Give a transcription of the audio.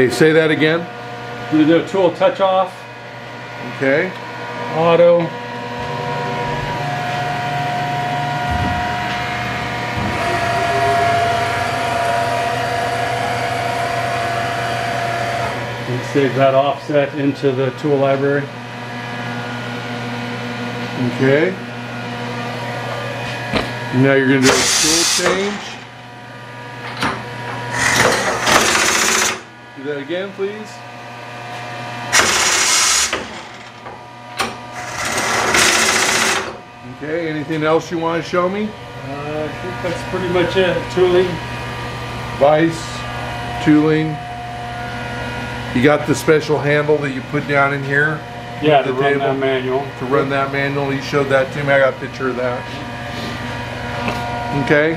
Okay, say that again. I'm going to do a tool touch off. Okay. Auto. And save that offset into the tool library. Okay. Now you're going to do a tool change. Do that again, please. Okay, anything else you want to show me? I think that's pretty much it. Tooling. Vise, tooling. You got the special handle that you put down in here? Yeah, to run that manual. To run that manual, you showed that to me. I got a picture of that. Okay.